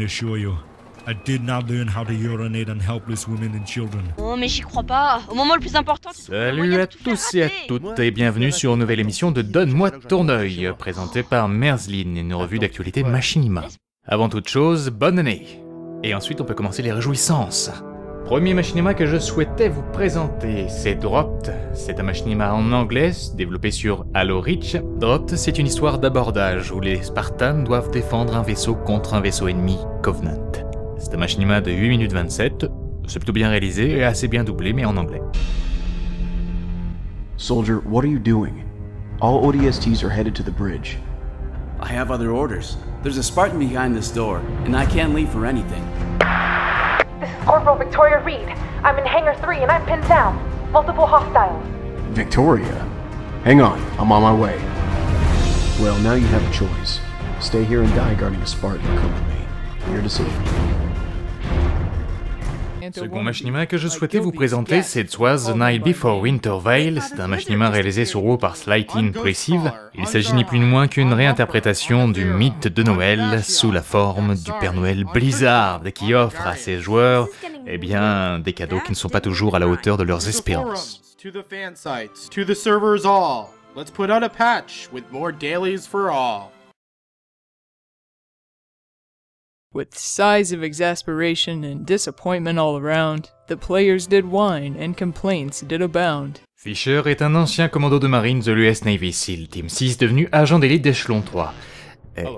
assure you, I did not learn how to urinate on helpless women and children. Oh mais j'y crois pas. Au moment le plus important, tu trouves le Salut moyen à de tout faire tous et à rater. toutes et bienvenue sur une nouvelle émission de Donne-moi ton œil, présentée par Merzlin, une revue d'actualité Machinima. Avant toute chose, bonne année. Et ensuite on peut commencer les réjouissances. Premier machinima que je souhaitais vous présenter, c'est Dropped. C'est un machinima en anglais, développé sur Halo Reach. Dropped, c'est une histoire d'abordage où les Spartans doivent défendre un vaisseau contre un vaisseau ennemi, Covenant. C'est un machinima de 8 minutes 27, c'est plutôt bien réalisé et assez bien doublé, mais en anglais. Soldier, what are you doing? All ODSTs are headed to the bridge. I have other orders. There's a Spartan behind this door, and I can't leave for anything. This is Corporal Victoria Reed. I'm in Hangar 3 and I'm pinned down. Multiple hostiles. Victoria? Hang on, I'm on my way. Well, now you have a choice. Stay here and die guarding a Spartan or come with me. Your decision. Second machinima que je souhaitais vous présenter, c'est Twas the Night Before Winter Veil. C'est un machinima réalisé sur WoW par Slightin Impressive. Il s'agit ni plus ni moins qu'une réinterprétation du mythe de Noël sous la forme du Père Noël Blizzard qui offre à ses joueurs, eh bien, des cadeaux qui ne sont pas toujours à la hauteur de leurs espérances. To the fan sites, to the servers all. Let's put out a patch with more dailies for all. With sighs of exasperation and disappointment all around, the players did whine and complaints did abound. Fisher est un ancien commando de marine de l'US Navy SEAL Team 6 devenu agent d'élite d'échelon 3.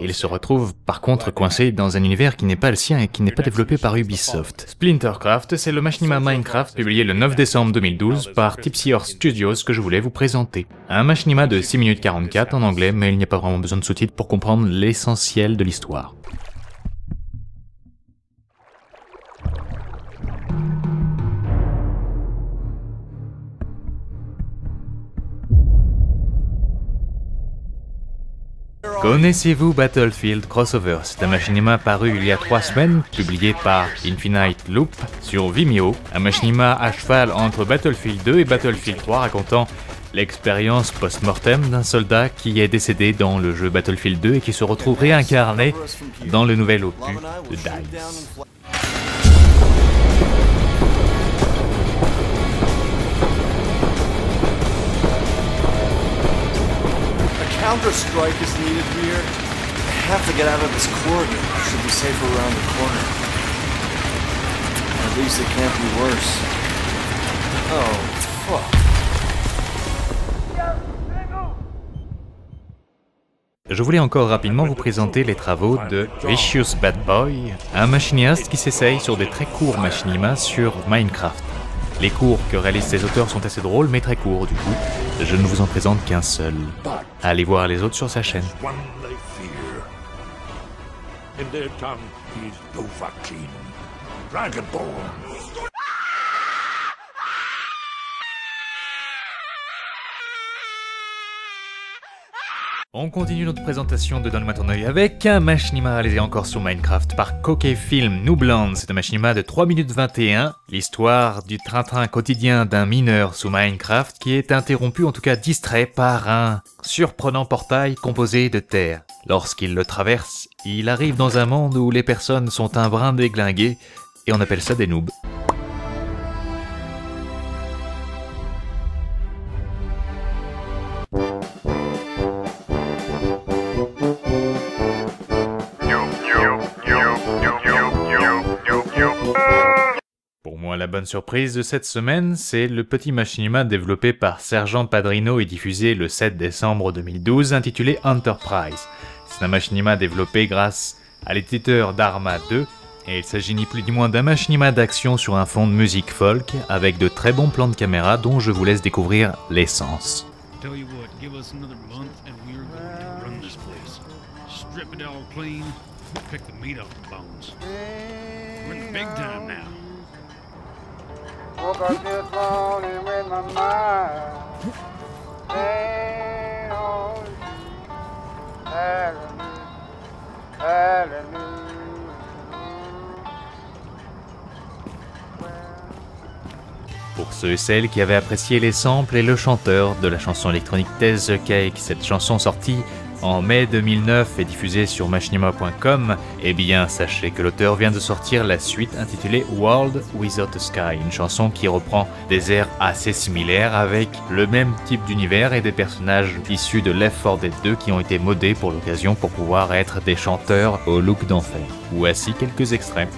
Il se retrouve par contre coincé dans un univers qui n'est pas le sien et qui n'est pas développé par Ubisoft. Splintercraft, c'est le machinima Minecraft publié le 9 décembre 2012 par Tipsy Horse Studios que je voulais vous présenter. Un machinima de 6 minutes 44 en anglais, mais il n'y a pas vraiment besoin de sous-titres pour comprendre l'essentiel de l'histoire. Connaissez-vous Battlefield Crossover? C'est un machinima paru il y a 3 semaines, publié par Infinite Loop sur Vimeo. Un machinima à cheval entre Battlefield 2 et Battlefield 3 racontant l'expérience post-mortem d'un soldat qui est décédé dans le jeu Battlefield 2 et qui se retrouve réincarné dans le nouvel opus de DICE. Counter-strike is needed here. I have to get out of this corridor. Should be safer around the corner. At least it can't be worse. Oh, fuck. Je voulais encore rapidement vous présenter les travaux de Vicious Bad Boy, un machiniste qui s'essaye sur des très courts machinimas sur Minecraft. Les cours que réalisent ces auteurs sont assez drôles mais très courts du coup, je ne vous en présente qu'un seul. Allez voir les autres sur sa chaîne. On continue notre présentation de Donne-moi ton œil avec un machinima réalisé encore sur Minecraft par Koke Film Noobland. C'est un machinima de 3 minutes 21, l'histoire du train-train quotidien d'un mineur sous Minecraft qui est interrompu, en tout cas distrait, par un surprenant portail composé de terre. Lorsqu'il le traverse, il arrive dans un monde où les personnes sont un brin déglinguées et on appelle ça des noobs. Pour moi, la bonne surprise de cette semaine, c'est le petit machinima développé par Sergent Padrino et diffusé le 7 décembre 2012, intitulé Enterprise. C'est un machinima développé grâce à l'éditeur Dharma 2, et il s'agit ni plus ni moins d'un machinima d'action sur un fond de musique folk, avec de très bons plans de caméra dont je vous laisse découvrir l'essence. Woke up this morning with my mind staying on you. Hallelujah, hallelujah. Pour ceux et celles qui avaient apprécié les samples et le chanteur de la chanson électronique Test the Cake, cette chanson sortie en mai 2009 et diffusé sur machinima.com, eh bien sachez que l'auteur vient de sortir la suite intitulée World Without a Sky, une chanson qui reprend des airs assez similaires avec le même type d'univers et des personnages issus de Left 4 Dead 2 qui ont été modés pour l'occasion pour pouvoir être des chanteurs au look d'enfer. Voici quelques extraits.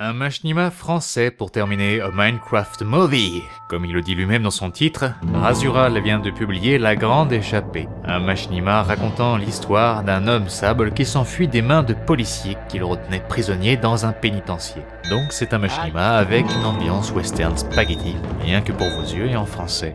Un machinima français pour terminer A Minecraft Movie. Comme il le dit lui-même dans son titre, Razural vient de publier La Grande Échappée, un machinima racontant l'histoire d'un homme sable qui s'enfuit des mains de policiers qui le retenaient prisonnier dans un pénitencier. Donc c'est un machinima avec une ambiance western spaghetti, rien que pour vos yeux et en français.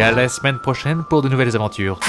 À la semaine prochaine pour de nouvelles aventures.